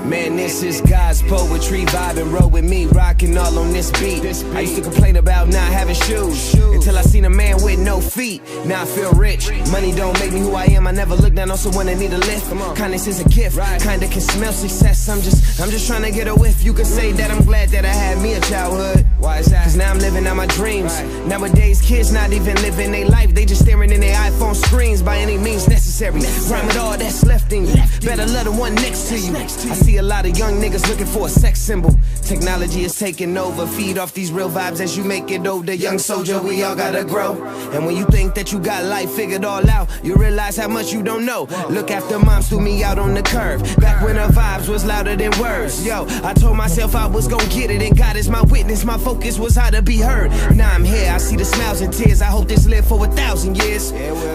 Man, this is God's poetry, vibe and roll with me, rocking all on this beat. I used to complain about not having shoes until I seen a man with no feet. Now I feel rich, money don't make me who I am. I never look down on someone that need a lift. Kindness is a gift, kinda can smell success. I'm just trying to get a whiff. You could say that I'm glad that I had me a childhood. Why is that? Cause now I'm living out my dreams. Nowadays kids not even living their life, they just staring in their iPhone screens by any means necessary. Rhyme with all that's left in you, better let the one next to you. I see a lot of young niggas looking for a sex symbol. Technology is taking over, feed off these real vibes as you make it older. Young soldier, we all gotta grow. And when you think that you got life figured all out, you realize how much you don't know. Look after moms threw me out on the curve, back when her vibes was louder than words. Yo, I told myself I was gonna get it, and God is my witness, my focus was how to be heard. Now I'm here, I see the smiles and tears, I hope this live for 1,000 years.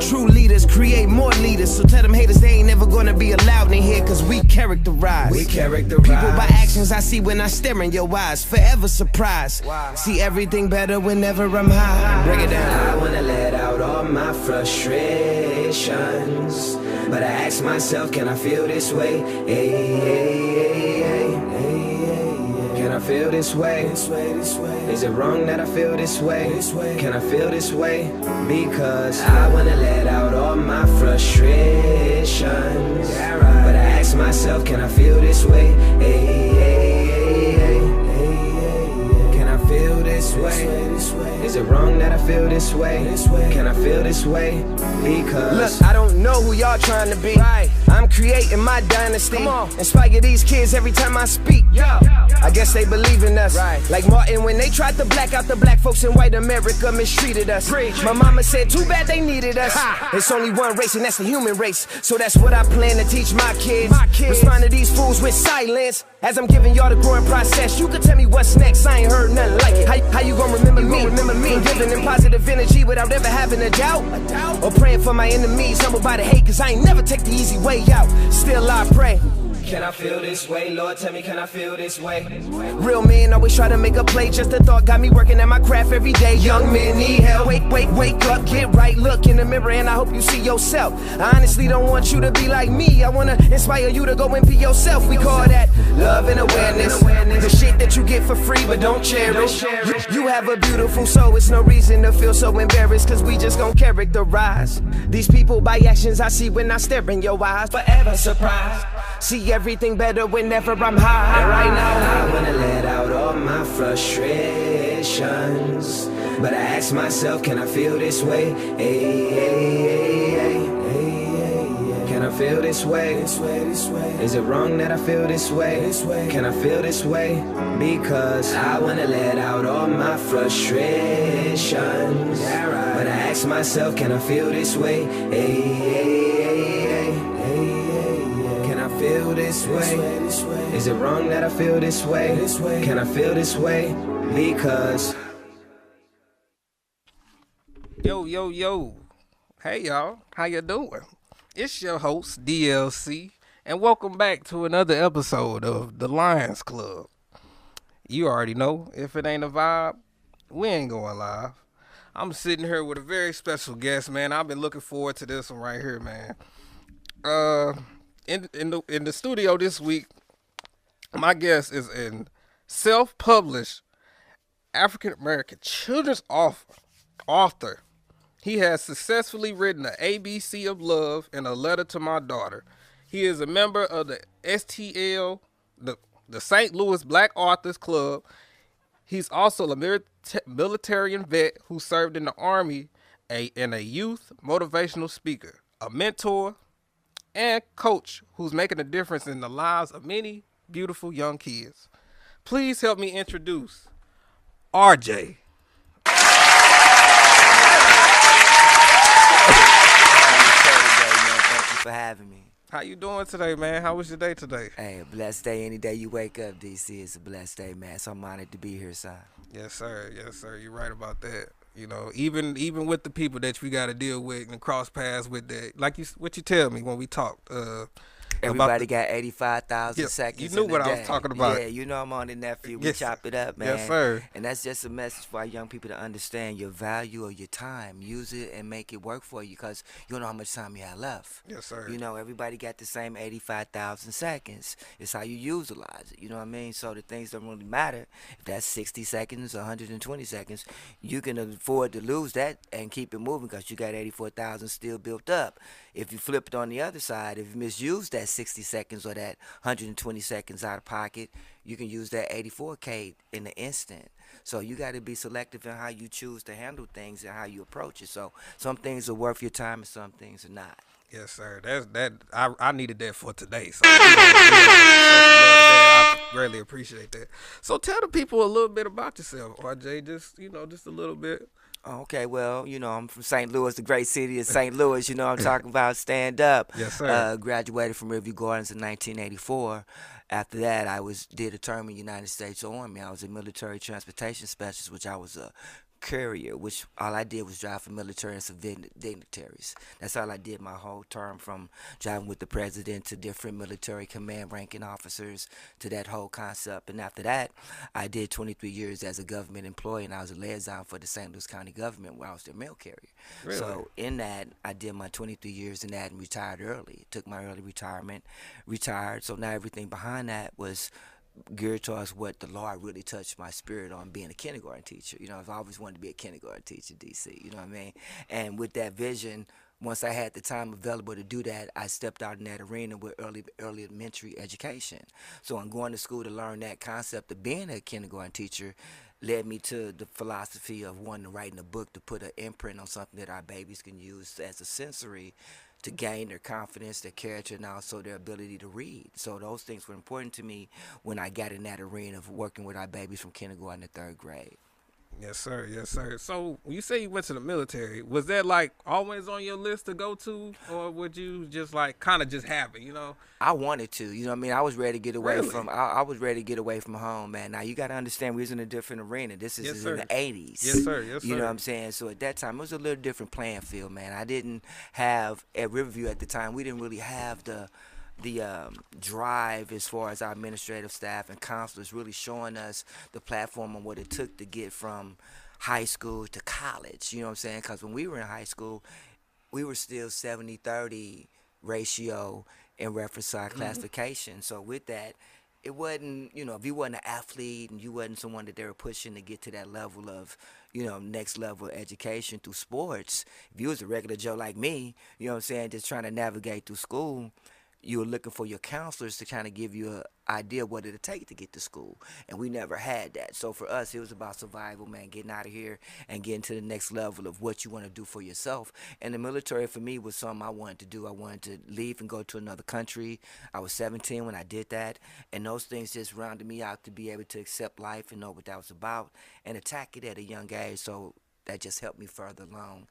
True leaders create more leaders, so tell them haters they ain't never gonna be allowed in here, cause we characterize. People by actions I see when I stare in your eyes, forever surprised. See everything better whenever I'm high. Break it down. I wanna let out all my frustrations, but I ask myself, can I feel this way? Hey, hey, hey, hey, hey. Can I feel this way? Is it wrong that I feel this way? Can I feel this way? Because I wanna let out all my frustrations, but I ask myself, can I feel this way? Hey, hey, hey, hey, hey. Can I feel this way? Is it wrong that I feel this way? Can I feel this way? Because look, I don't know who y'all trying to be. I'm creating my dynasty. Inspire these kids every time I speak. I guess they believe in us. Like Martin when they tried to black out the black folks in white America mistreated us. My mama said too bad they needed us. It's only one race and that's the human race. So that's what I plan to teach my kids. Respond to these fools with silence. As I'm giving y'all the growing process, you can tell me what's next. I ain't heard nothing like it. How you gonna remember me? Giving them positive energy without ever having a doubt. Or praying for my enemies, humbled by the hate, cause I ain't never take the easy way out. Still I pray. can I feel this way? Lord, tell me, can I feel this way? Real men always try to make a play. Just the thought got me working at my craft every day. Young men need help. Wake up, get right. Look in the mirror and I hope you see yourself. I honestly don't want you to be like me. I wanna inspire you to go and be yourself. We call that love and awareness. The shit that you get for free but don't cherish. You have a beautiful soul, it's no reason to feel so embarrassed, cause we just gon' characterize these people by actions I see when I stare in your eyes. Forever surprised, see everything better whenever I'm high. And right now I wanna let out all my frustrations, but I ask myself, can I feel this way? Hey, hey, hey, hey, hey. Can I feel this way? Is it wrong that I feel this way? Can I feel this way? Because I wanna let out all my frustrations, but I ask myself, can I feel this way? Hey, hey, hey, hey. Can I feel this way? Is it wrong that I feel this way? Can I feel this way? Because Yo. Hey, y'all. How you doing? It's your host, DLC, and welcome back to another episode of the Lions Club. You already know, if it ain't a vibe, we ain't going live. I'm sitting here with a very special guest, man. I've been looking forward to this one right here, man. In the studio this week, my guest is a self-published African-American children's author. He has successfully written the ABC of Love and A Letter to My Daughter. He is a member of the STL, the St. Louis Black Authors Club. He's also a military vet who served in the Army and a youth motivational speaker, a mentor, and coach who's making a difference in the lives of many beautiful young kids. Please help me introduce RJ. Thank you for having me. How you doing today, man? How was your day today? Hey, a blessed day. Any day you wake up, DC, it's a blessed day, man. So I'm honored to be here, son. Yes, sir. You're right about that. You know, even with the people that we got to deal with and cross paths with, that, like what you tell me when we talked. Everybody got 85,000 Yeah, seconds you knew in a what I was day. talking about. Yeah, you know I'm on the nephew. We Yes, chop it up, man. yes, sir. And that's just a message for our young people to understand your value of your time. Use it and make it work for you because you don't know how much time you have left. Yes, sir. You know, everybody got the same 85,000 seconds. It's how you utilize it. You know what I mean? So the things don't really matter. If that's 60 seconds, 120 seconds, you can afford to lose that and keep it moving because you got 84,000 still built up. If you flip it on the other side, if you misuse that 60 seconds or that 120 seconds out of pocket, you can use that 84K in the instant. So you got to be selective in how you choose to handle things and how you approach it. So some things are worth your time and some things are not. Yes, sir. That's that. I needed that for today. So show some love to that. I greatly appreciate that. So tell the people a little bit about yourself, RJ. Just a little bit. Okay, well, you know, I'm from St. Louis, the great city of St. Louis. You know, I'm talking about stand up. Yes, sir. Graduated from Riverview Gardens in 1984. After that, did a term in the United States Army. I was a military transportation specialist, which I was a courier, which all I did was drive for military and civilian dignitaries. That's all I did my whole term, from driving with the president to different military command ranking officers to that whole concept. And after that, I did 23 years as a government employee, and I was a liaison for the St. Louis County government where I was their mail carrier. Really? So in that, I did my 23 years in that and retired early. Took my early retirement, retired. So now everything behind that was geared towards what the Lord really touched my spirit on, being a kindergarten teacher. You know, I've always wanted to be a kindergarten teacher, DC. You know what I mean? And with that vision, once I had the time available to do that, I stepped out in that arena with early elementary education. So in going to school to learn that concept of being a kindergarten teacher led me to the philosophy of wanting to write in a book to put an imprint on something that our babies can use as a sensory to gain their confidence, their character, and also their ability to read. So those things were important to me when I got in that arena of working with our babies from kindergarten to third grade. Yes, sir. Yes, sir. So you say you went to the military. Was that like always on your list to go to, or would you just like kind of just have it? You know? I wanted to, you know what I mean? I was ready to get away Really? from, I was ready to get away from home, man. Now, you got to understand, we was in a different arena. This is Yes, in sir. the 80s. Yes, sir. Yes, You know sir. what I'm saying? So at that time, it was a little different playing field, man. I didn't have, at Riverview at the time, we didn't really have the drive as far as our administrative staff and counselors really showing us the platform and what it took to get from high school to college. You know what I'm saying? Because when we were in high school, we were still 70-30 ratio in reference to our classification. So with that, it wasn't, you know, if you wasn't an athlete and you wasn't someone that they were pushing to get to that level of, you know, next level education through sports, if you was a regular Joe like me, you know what I'm saying, just trying to navigate through school, you were looking for your counselors to kind of give you an idea what it'd take to get to school. And we never had that. So for us, it was about survival, man, getting out of here and getting to the next level of what you want to do for yourself. And the military for me was something I wanted to do. I wanted to leave and go to another country. I was 17 when I did that. And those things just rounded me out to be able to accept life and know what that was about and attack it at a young age. So that just helped me further along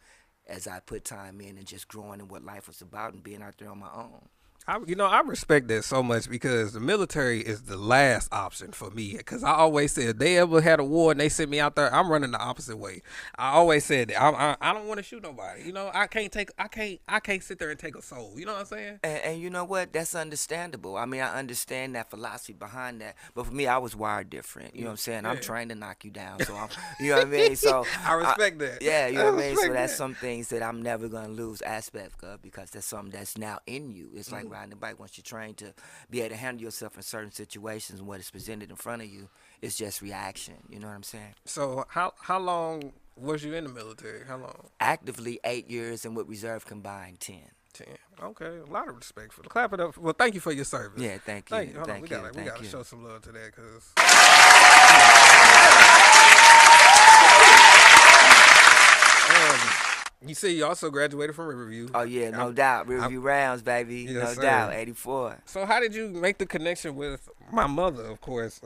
as I put time in and just growing in what life was about and being out there on my own. I respect that so much because the military is the last option for me. Because I always said if they ever had a war and they sent me out there, I'm running the opposite way. I always said that I don't want to shoot nobody. You know, I can't sit there and take a soul. You know what I'm saying? And you know what? That's understandable. I mean, I understand that philosophy behind that. But for me, I was wired different. You know what I'm saying? I'm trained to knock you down. So you know what I mean? So I respect that. Yeah, you know what I mean? So that's that. some things that I'm never going to lose aspect of because that's something that's now in you. It's like riding a bike. Once you're trained to be able to handle yourself in certain situations and what is presented in front of you, it's just reaction. You know what I'm saying? So how long was you in the military? How long? Actively 8 years, and with reserve combined 10. 10. Okay, a lot of respect for the clap it up. Well, thank you for your service. Yeah, thank you. Hold on, we gotta Thank you. show some love to that because. You see, you also graduated from Riverview. Oh yeah, no doubt. Riverview Rounds, baby. Yes, No sir. doubt. 84. So how did you make the connection with my mother? Of course.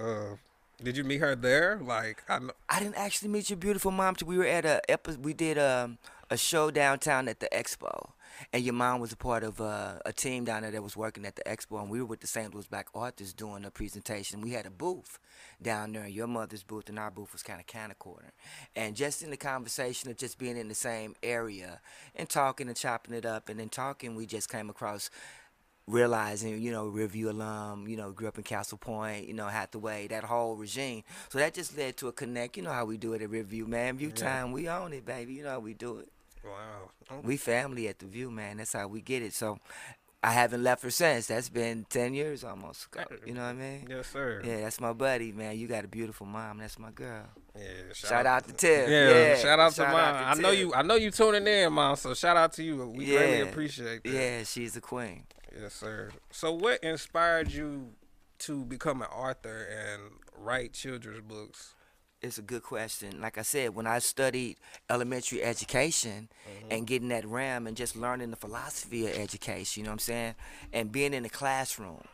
Did you meet her there? Like I didn't actually meet your beautiful mom till we were at we did a show downtown at the expo. And your mom was a part of a team down there that was working at the expo, and we were with the St. Louis Black Authors doing a presentation. We had a booth down there, and your mother's booth and our booth was kind of corner. And just in the conversation of just being in the same area and talking and chopping it up and then talking, we just came across realizing, Riverview alum, grew up in Castle Point, Hathaway, that whole regime. So that just led to a connect. You know how we do it at Riverview, man. View Yeah. time, we own it, baby. You know how we do it. Wow. We family at the View, man. That's how we get it. So I haven't left her since. That's been 10 years almost ago. You know what I mean? Yes, sir. Yeah, that's my buddy, man. You got a beautiful mom. That's my girl. Yeah. Shout out to Tiff. Yeah. Shout out to Shout mom. to I know Tiff. you. I know you tuning in, mom. So shout out to you. We greatly Yeah. appreciate that. Yeah, she's the queen. Yes, sir. So what inspired you to become an author and write children's books? It's a good question. Like I said, when I studied elementary education and getting that realm and just learning the philosophy of education, you know what I'm saying? And being in the classroom,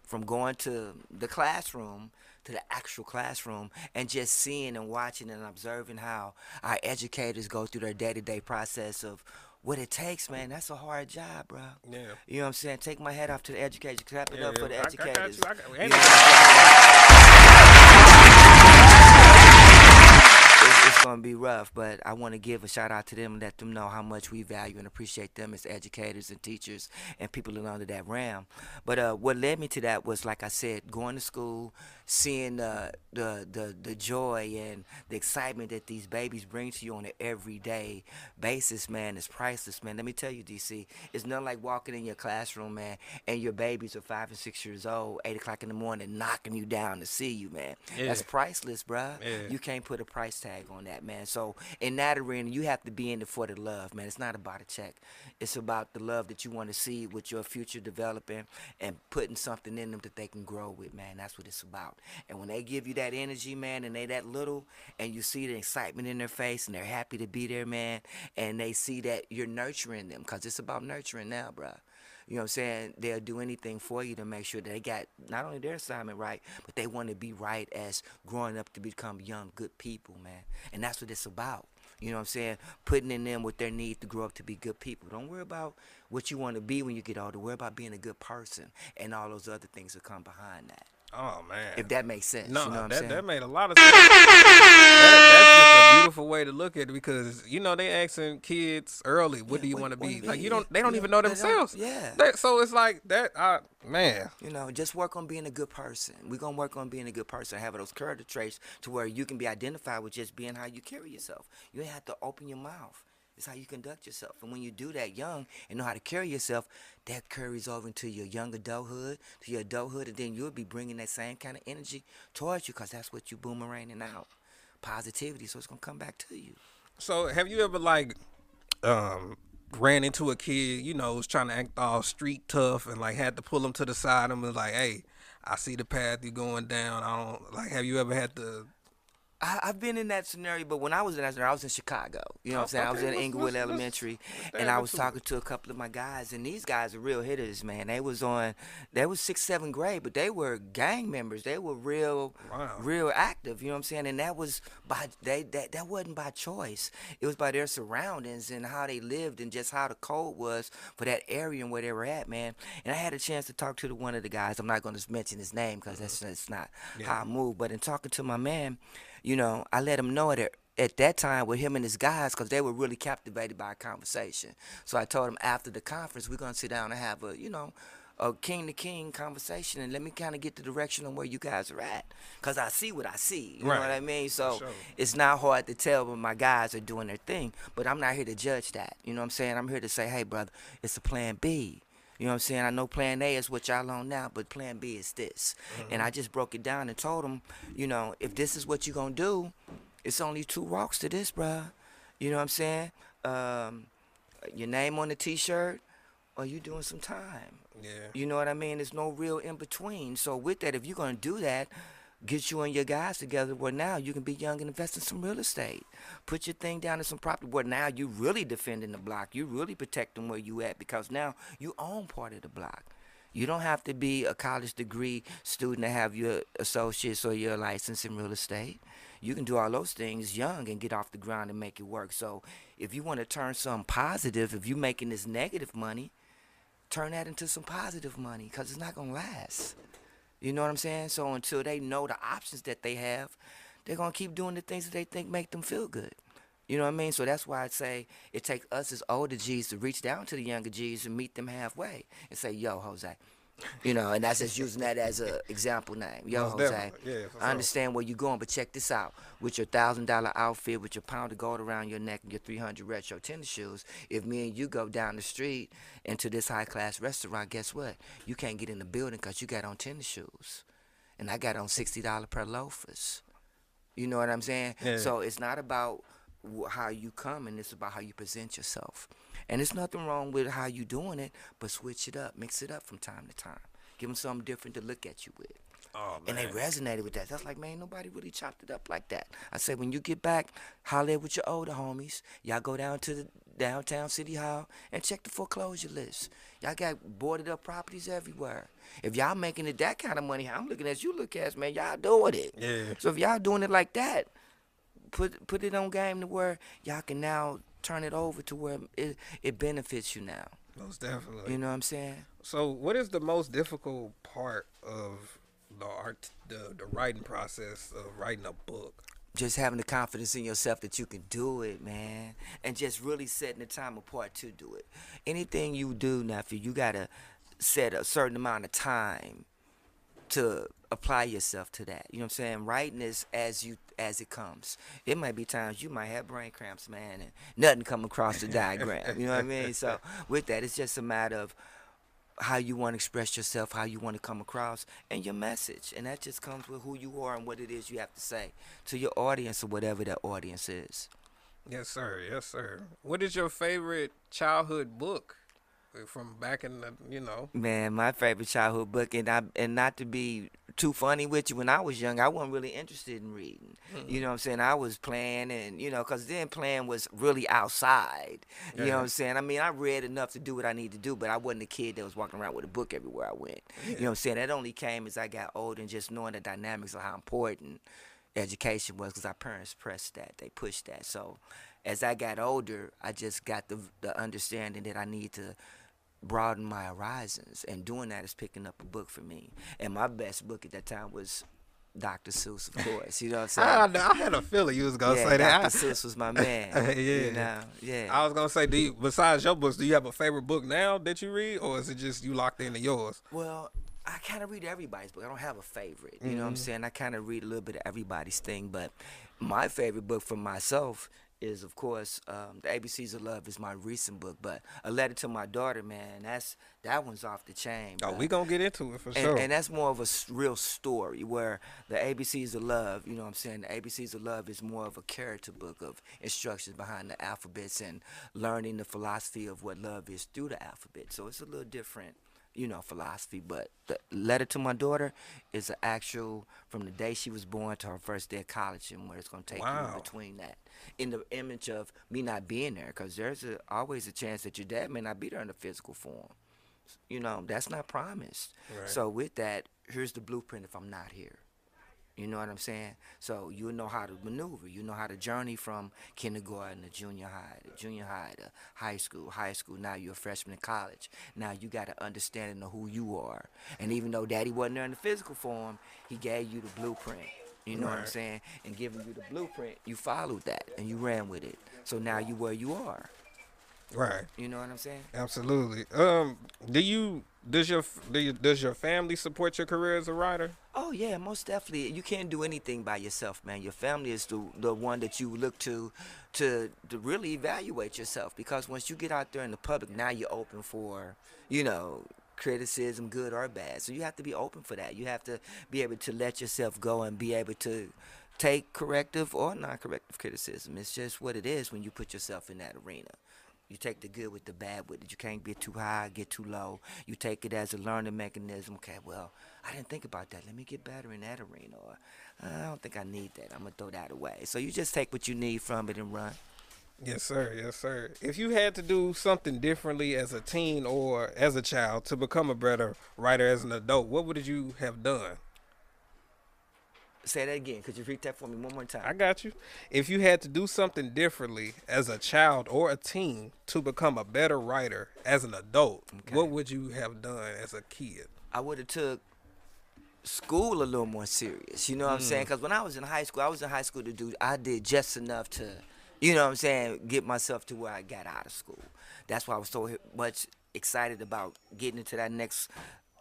from going to the classroom to the actual classroom and just seeing and watching and observing how our educators go through their day-to-day process of what it takes, man. That's a hard job, bro. Yeah. You know what I'm saying? Take my hat off to the educators. Clap it up for the I got educators. you. I got you. You know it's going to be rough, but I want to give a shout out to them and let them know how much we value and appreciate them as educators and teachers and people that are under that realm. But what led me to that was, like I said, going to school, seeing the joy and the excitement that these babies bring to you on an everyday basis, man, is priceless, man. Let me tell you, DC, it's nothing like walking in your classroom, man, and your babies are 5 and 6 years old, 8 o'clock in the morning, knocking you down to see you, man. Yeah. That's priceless, bruh. Yeah. You can't put a price tag on that, man. So in that arena, you have to be in it for the love, man. It's not about a check. It's about the love that you want to see with your future developing and putting something in them that they can grow with, man. That's what it's about. And when they give you that energy, man, and they that little, and you see the excitement in their face, and they're happy to be there, man, and they see that you're nurturing them, because it's about nurturing now, bruh. You know what I'm saying? They'll do anything for you to make sure that they got not only their assignment right, but they want to be right as growing up to become young, good people, man. And that's what it's about. You know what I'm saying? Putting in them what they need to grow up to be good people. Don't worry about what you want to be when you get older. Worry about being a good person, and all those other things that come behind that. Oh man. If that makes sense. No, you know what I'm saying? that made a lot of sense. That's just a beautiful way to look at it, because they asking kids early, what do you want to be? Like they don't even know themselves. Yeah. So it's like that. Man. Just work on being a good person. We're gonna work on being a good person, having those character traits to where you can be identified with just being how you carry yourself. You ain't have to open your mouth. It's how you conduct yourself. And when you do that young and know how to carry yourself, that carries over into your young adulthood, to your adulthood, and then you'll be bringing that same kind of energy towards you, because that's what you boomeranging out. Positivity, so it's going to come back to you. So have you ever ran into a kid, was trying to act all street tough and had to pull him to the side and was like, hey, I see the path you're going down. Have you ever had to... I've been in that scenario, but when I was in that scenario, I was in Chicago. You know what I'm saying? I was in Inglewood Elementary, and I was talking to a couple of my guys, and these guys are real hitters, man. They was 6th, 7th grade, but they were gang members. They were real active. You know what I'm saying? And that was that wasn't by choice. It was by their surroundings and how they lived and just how the code was for that area and where they were at, man. And I had a chance to talk to one of the guys. I'm not going to mention his name because that's not how I move. But in talking to my man, I let him know that at that time with him and his guys, because they were really captivated by a conversation. So I told him after the conference, we're going to sit down and have a king-to-king conversation, and let me kind of get the direction on where you guys are at, because I see what I see. You know what I mean? So it's not hard to tell when my guys are doing their thing, but I'm not here to judge that. You know what I'm saying? I'm here to say, hey, brother, it's a plan B. You know what I'm saying? I know plan A is what y'all on now, but plan B is this. And I just broke it down and told them, if this is what you're going to do, it's only 2 walks to this, bruh. You know what I'm saying? Your name on the T-shirt, or you doing some time. Yeah. You know what I mean? There's no real in between. So with that, if you're going to do that, get you and your guys together where now you can be young and invest in some real estate. Put your thing down in some property where now you really defending the block. You really protecting where you at, because now you own part of the block. You don't have to be a college degree student to have your associates or your license in real estate. You can do all those things young and get off the ground and make it work. So if you want to turn something positive, if you're making this negative money, turn that into some positive money, because it's not going to last. You know what I'm saying? So until they know the options that they have, they're going to keep doing the things that they think make them feel good. You know what I mean? So that's why I say it takes us as older G's to reach down to the younger G's and meet them halfway and say, yo, Jose. You know, and that's just using that as an example name. Yo, Most Jose, definitely. Yeah, for I sure. understand where you're going, but check this out. With your $1,000 outfit, with your pound of gold around your neck and your 300 retro tennis shoes, if me and you go down the street into this high-class restaurant, guess what? You can't get in the building because you got on tennis shoes. And I got on $60 per loafers. You know what I'm saying? Yeah. So it's not about how you come, and it's about how you present yourself. And there's nothing wrong with how you doing it, but switch it up, mix it up from time to time. Give them something different to look at you with. Oh, And they man. resonated with that. That's like, man, nobody really chopped it up like that. I said, when you get back, holler with your older homies. Y'all go down to the downtown city hall and check the foreclosure list. Y'all got boarded up properties everywhere. If y'all making it that kind of money, I'm looking at you, look at, man, y'all doing it. Yeah. So if y'all doing it like that, put it on game to where y'all can now turn it over to where it benefits you now. Most definitely. You know what I'm saying? So, what is the most difficult part of the writing process of writing a book? Just having the confidence in yourself that you can do it, man, and just really setting the time apart to do it. Anything you do, nephew, you gotta set a certain amount of time to apply yourself to that. You know what I'm saying? Writing is as it comes. It might be times you might have brain cramps, man, and nothing come across the diagram. You know what I mean? So with that, it's just a matter of how you want to express yourself, how you want to come across, and your message. And that just comes with who you are and what it is you have to say to your audience or whatever that audience is. Yes, sir. Yes, sir. What is your favorite childhood book from back in the, Man, my favorite childhood book, and not to be too funny with you, when I was young, I wasn't really interested in reading. You know what I'm saying? I was playing, and, because then playing was really outside. You know what I'm saying? I mean, I read enough to do what I need to do, but I wasn't a kid that was walking around with a book everywhere I went. You know what I'm saying? That only came as I got older and just knowing the dynamics of how important education was, because our parents pressed that. They pushed that. So as I got older, I just got the understanding that I need to broaden my horizons, and doing that is picking up a book for me. And my best book at that time was Dr. Seuss, of course. You know what I'm saying? I had a feeling you was gonna say that. Dr. Seuss was my man. Yeah. I was gonna say, besides your books, do you have a favorite book now that you read, or is it just you locked into yours? Well, I kind of read everybody's book. I don't have a favorite. You know what I'm saying? I kind of read a little bit of everybody's thing, but my favorite book for myself is, of course, The ABCs of Love is my recent book, but A Letter to My Daughter, man, that one's off the chain. Oh, we gonna get into it for sure. And that's more of a real story, where the ABCs of Love, you know what I'm saying, the ABCs of Love is more of a character book of instructions behind the alphabets and learning the philosophy of what love is through the alphabet. So it's a little different, philosophy. But The Letter to My Daughter is an actual, from the day she was born to her first day of college, and where it's going to take you in between that. In the image of me not being there, because there's always a chance that your dad may not be there in a physical form. That's not promised. Right. So with that, here's the blueprint if I'm not here. You know what I'm saying? So you know how to maneuver. You know how to journey from kindergarten to junior high to high school. Now you're a freshman in college. Now you got an understanding of who you are. And even though Daddy wasn't there in the physical form, he gave you the blueprint. You know what I'm saying? And giving you the blueprint, you followed that and you ran with it. So now you where you are. Right. You know what I'm saying? Absolutely. Does your family support your career as a writer? Oh yeah, most definitely. You can't do anything by yourself, man. Your family is the one that you look to really evaluate yourself, because once you get out there in the public, now you're open for, criticism, good or bad. So you have to be open for that. You have to be able to let yourself go and be able to take corrective or non-corrective criticism. It's just what it is when you put yourself in that arena. You take the good with the bad with it. You can't get too high, get too low. You take it as a learning mechanism. Okay, well, I didn't think about that. Let me get better in that arena. Or I don't think I need that. I'm going to throw that away. So you just take what you need from it and run. Yes, sir. Yes, sir. If you had to do something differently as a teen or as a child to become a better writer as an adult, what would you have done? Say that again. Could you repeat that for me one more time? I got you. If you had to do something differently as a child or a teen to become a better writer as an adult, what would you have done as a kid? I would have took school a little more serious. You know what I'm saying? Because when I was in high school to do, I did just enough to You know what I'm saying? Get myself to where I got out of school. That's why I was so much excited about getting into that next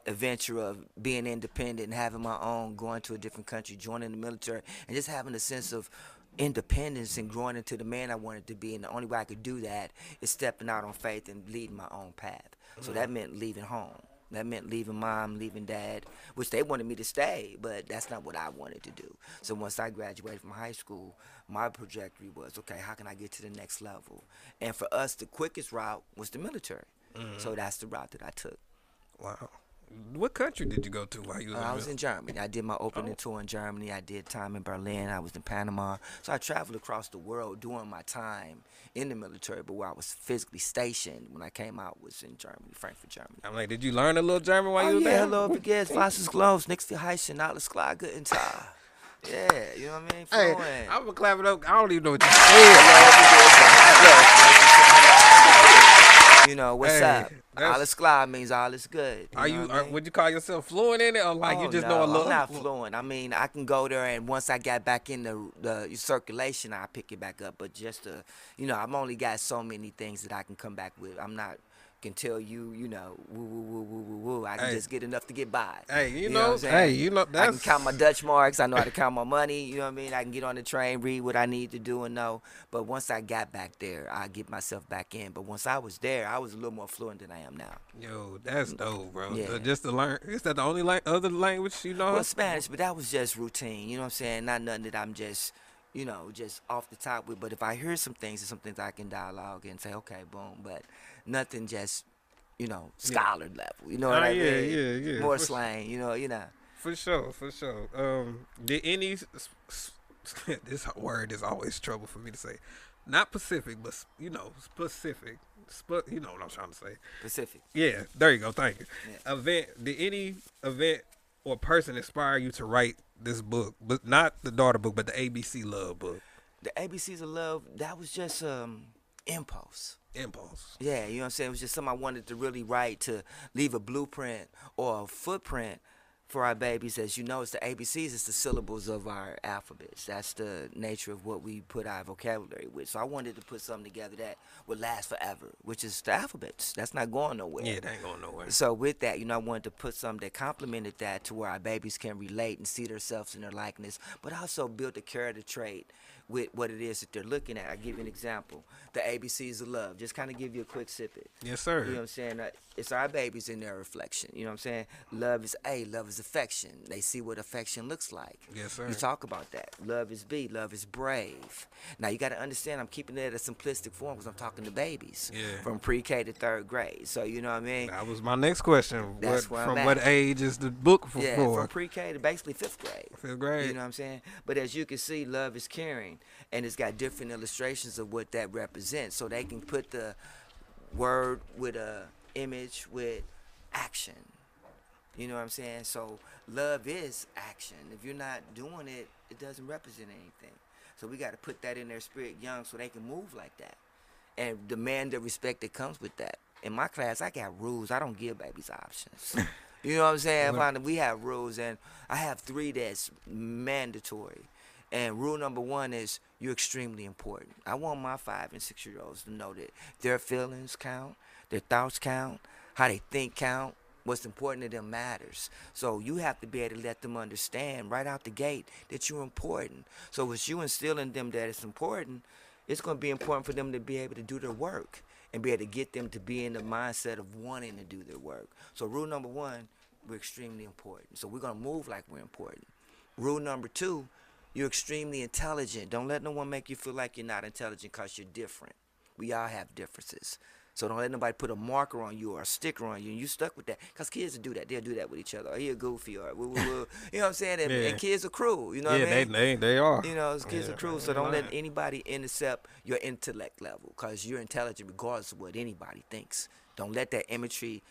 adventure of being independent and having my own, going to a different country, joining the military, and just having a sense of independence and growing into the man I wanted to be. And the only way I could do that is stepping out on faith and leading my own path. So that meant leaving home. That meant leaving mom, leaving dad, which they wanted me to stay, but that's not what I wanted to do. So once I graduated from high school, my trajectory was, okay, how can I get to the next level? And for us, the quickest route was the military. So that's the route that I took. Wow. What country did you go to while you was I was in Germany. I did my opening tour in Germany. I did time in Berlin. I was in Panama. So I traveled across the world during my time in the military, but where I was physically stationed when I came out was in Germany, Frankfurt, Germany. I'm like, did you learn a little German while you was yeah, there? hello, wie geht's, was ist los, nichts für heißen, alles klar, guten Tag. Yeah, you know what I mean? Hey, Fluent. I'm gonna clap it up. I don't even know what you said. You know, what's Hey, up? that's- Alles klar means all is good. Are you? know what I mean? Would you call yourself fluent in it, or like you just no, know a little? I'm not fluent. I mean, I can go there, and once I got back in the circulation, I pick it back up. But just to, I've only got so many things that I can come back with. I'm not can tell you, woo woo woo woo woo woo. I can Hey. just get enough to get by. Hey, you what know, I'm saying? hey, you know, I can that's count my Dutch marks. I know how to count my money. You know what I mean? I can get on the train, read what I need to do and know. But once I got back there, I get myself back in. But once I was there, I was a little more fluent than I am now. yo, that's dope, bro. Yeah. Just to learn. Is that the only other language you know? Well, Spanish, but that was just routine. You know what I'm saying? Not nothing that I'm just, just off the top with. But if I hear some things, I can dialogue and say, okay, boom. But nothing just, scholar level. You know what I mean? yeah. More For slang, For sure. Did any this word is always trouble for me to say. Not Pacific, but specific. You know what I'm trying to say. Pacific. Yeah, there you go. Thank you. Yeah. Did any event or person inspire you to write this book? But not the daughter book, but the ABC Love book. The ABCs of Love, that was just impulse. Impulse. Yeah, you know what I'm saying? It was just something I wanted to really write, to leave a blueprint or a footprint for our babies. As you know, it's the ABCs, it's the syllables of our alphabets. That's the nature of what we put our vocabulary with. So I wanted to put something together that would last forever, which is the alphabets. That's not going nowhere. Yeah, that ain't going nowhere. So with that, I wanted to put something that complemented that to where our babies can relate and see themselves in their likeness, but also build a character trait with what it is that they're looking at. I'll give you an example. The ABCs of Love. Just kind of give you a quick snippet. Yes, sir. You know what I'm saying? It's our babies in their reflection. You know what I'm saying? Love is A, love is affection. They see what affection looks like. Yes, sir. You talk about that. Love is B, love is brave. Now, you got to understand, I'm keeping it at a simplistic form because I'm talking to babies. Yeah. From pre-K to third grade. So, you know what I mean? That was my next question. That's where I'm from at. what age is the book for? Yeah, from pre-K to basically fifth grade. Fifth grade. You know what I'm saying? But as you can see, love is caring, and it's got different illustrations of what that represents. So they can put the word with a image with action. You know what I'm saying? So love is action. If you're not doing it, it doesn't represent anything. So we got to put that in their spirit young so they can move like that and demand the respect that comes with that. In my class, I got rules. I don't give babies options. You know what I'm saying? We have rules, and I have 3 that's mandatory. And rule number 1 is you're extremely important. I want my 5 and 6-year-olds to know that their feelings count, their thoughts count, how they think count, what's important to them matters. So you have to be able to let them understand right out the gate that you're important. So as you instill in them that it's important, it's going to be important for them to be able to do their work and be able to get them to be in the mindset of wanting to do their work. So rule number 1, we're extremely important. So we're going to move like we're important. Rule number 2, you're extremely intelligent. Don't let no one make you feel like you're not intelligent because you're different. We all have differences. So don't let nobody put a marker on you or a sticker on you and you stuck with that. Because kids will do that. They'll do that with each other. Oh, he a goofy or woo, woo, woo. You know what I'm saying? And kids are cruel. You know what I mean? They are. You know, kids are cruel. So don't let anybody intercept your intellect level because you're intelligent regardless of what anybody thinks. Don't let that imagery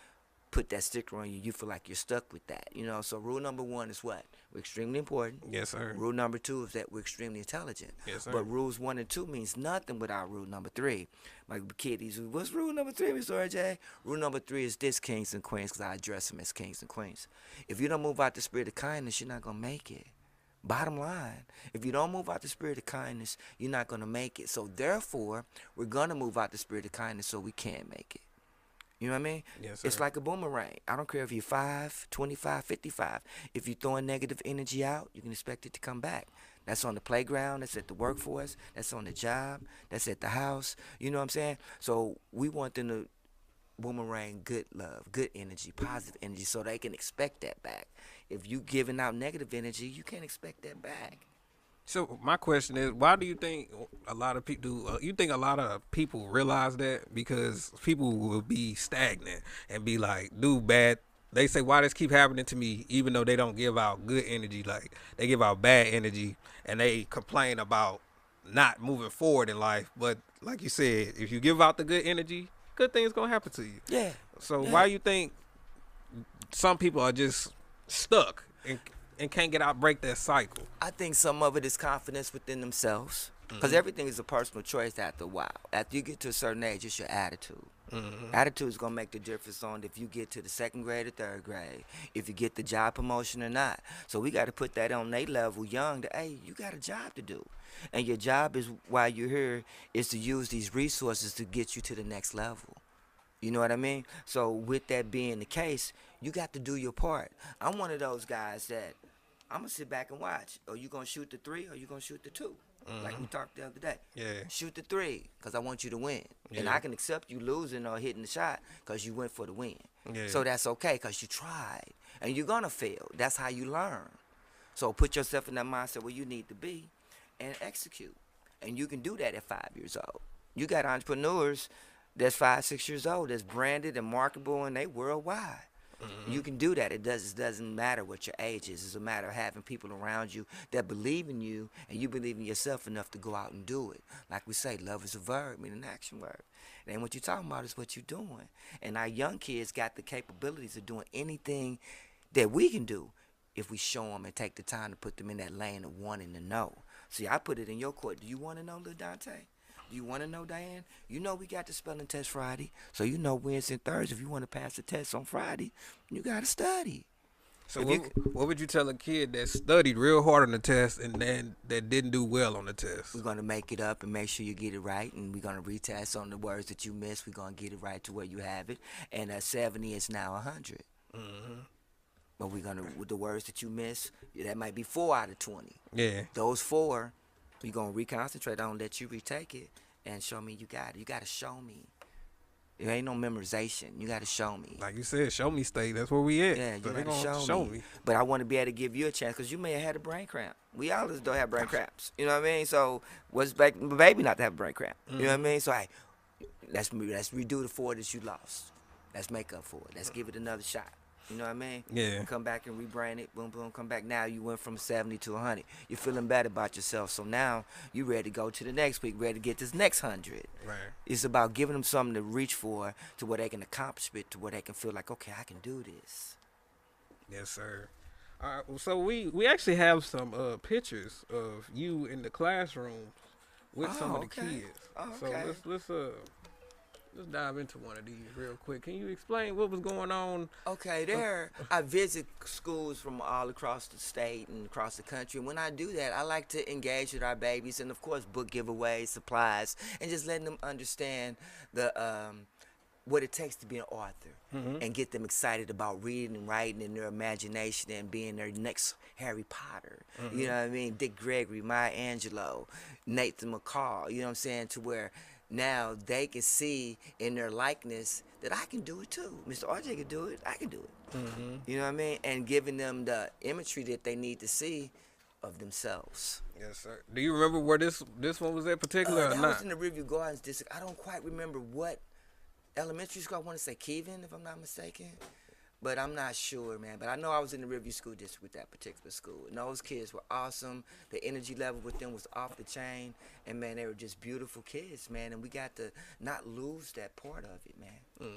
put that sticker on you. You feel like you're stuck with that. So rule number 1 is what? We're extremely important. Yes, sir. Rule number 2 is that we're extremely intelligent. Yes, sir. But rules 1 and 2 means nothing without rule number 3. My kiddies, what's rule number 3, Mr. RJ? Rule number 3 is this, kings and queens, because I address them as kings and queens. If you don't move out the spirit of kindness, you're not going to make it. Bottom line, if you don't move out the spirit of kindness, you're not going to make it. So therefore, we're going to move out the spirit of kindness so we can make it. You know what I mean? Yes, sir. It's like a boomerang. I don't care if you're 5, 25, 55. If you're throwing negative energy out, you can expect it to come back. That's on the playground. That's at the workforce. That's on the job. That's at the house. You know what I'm saying? So we want them to boomerang good love, good energy, positive energy, so they can expect that back. If you giving out negative energy, you can't expect that back. So my question is, why do you think a lot of people you think a lot of people realize that? Because people will be stagnant and be like, do bad. They say, why this keep happening to me, even though they don't give out good energy, like they give out bad energy, and they complain about not moving forward in life. But like you said, if you give out the good energy, good things gonna happen to you. Yeah. So why you think some people are just stuck and can't get out, break that cycle? I think some of it is confidence within themselves, because everything is a personal choice after a while. After you get to a certain age, it's your attitude. Attitude is going to make the difference on if you get to the second grade or third grade, if you get the job promotion or not. So we got to put that on their level young, that, hey, you got a job to do. And your job is, while you're here, is to use these resources to get you to the next level. You know what I mean? So with that being the case, you got to do your part. I'm one of those guys that I'm going to sit back and watch. Are you going to shoot the 3 or are you going to shoot the 2? Like we talked the other day. Yeah. Shoot the 3 because I want you to win. And Yeah. I can accept you losing or hitting the shot because you went for the win. Yeah. So that's okay because you tried. And you're going to fail. That's how you learn. So put yourself in that mindset where you need to be and execute. And you can do that at 5 years old. You got entrepreneurs that's 5, 6 years old that's branded and marketable and they worldwide. You can do that. It doesn't matter what your age is. It's a matter of having people around you that believe in you and you believe in yourself enough to go out and do it. Like we say, love is a verb, meaning an action word. And what you're talking about is what you're doing. And our young kids got the capabilities of doing anything that we can do if we show them and take the time to put them in that lane of wanting to know. See, I put it in your court. Do you want to know, Lil Dante? Do you want to know, Diane? You know we got the spelling test Friday. So you know Wednesday and Thursday, if you want to pass the test on Friday, you got to study. So what would you tell a kid that studied real hard on the test and then that didn't do well on the test? We're going to make it up and make sure you get it right. And we're going to retest on the words that you missed. We're going to get it right to where you have it. And 70 is now 100. But we're going to, with the words that you missed, that might be 4 out of 20. Yeah. Those 4, we're going to reconcentrate on, let you retake it and show me you got it. You got to show me. It ain't no memorization. You got to show me. Like you said, show me state. That's where we at. Yeah, you so they got to gonna show me. But I want to be able to give you a chance because you may have had a brain cramp. We all just don't have brain cramps. You know what I mean? So what's baby not to have a brain cramp? You know what I mean? So hey, let's redo the 4 that you lost. Let's make up for it. Let's give it another shot. You know what I mean? Yeah. Come back and rebrand it. Boom, boom, come back. Now you went from 70 to 100. You're feeling bad about yourself. So now you ready to go to the next week, ready to get this next 100. Right. It's about giving them something to reach for, to where they can accomplish it, to where they can feel like, okay, I can do this. Yes, sir. All right. So we actually have some pictures of you in the classroom with some of the kids. Oh, So let's dive into one of these real quick. Can you explain what was going on? Okay, I visit schools from all across the state and across the country. And when I do that, I like to engage with our babies and, of course, book giveaways, supplies, and just letting them understand the what it takes to be an author and get them excited about reading and writing in their imagination and being their next Harry Potter. You know what I mean? Dick Gregory, Maya Angelou, Nathan McCall, you know what I'm saying, to where now they can see in their likeness that I can do it too. Mr. RJ can do it. I can do it. You know what I mean? And giving them the imagery that they need to see of themselves. Yes, sir. Do you remember where this one was at particular or That not? was in the Riverview Gardens district. I don't quite remember what elementary school. I want to say Kevin, if I'm not mistaken. But I'm not sure, man. But I know I was in the Riverview School District with that particular school. And those kids were awesome. The energy level with them was off the chain. And, man, they were just beautiful kids, man. And we got to not lose that part of it, man.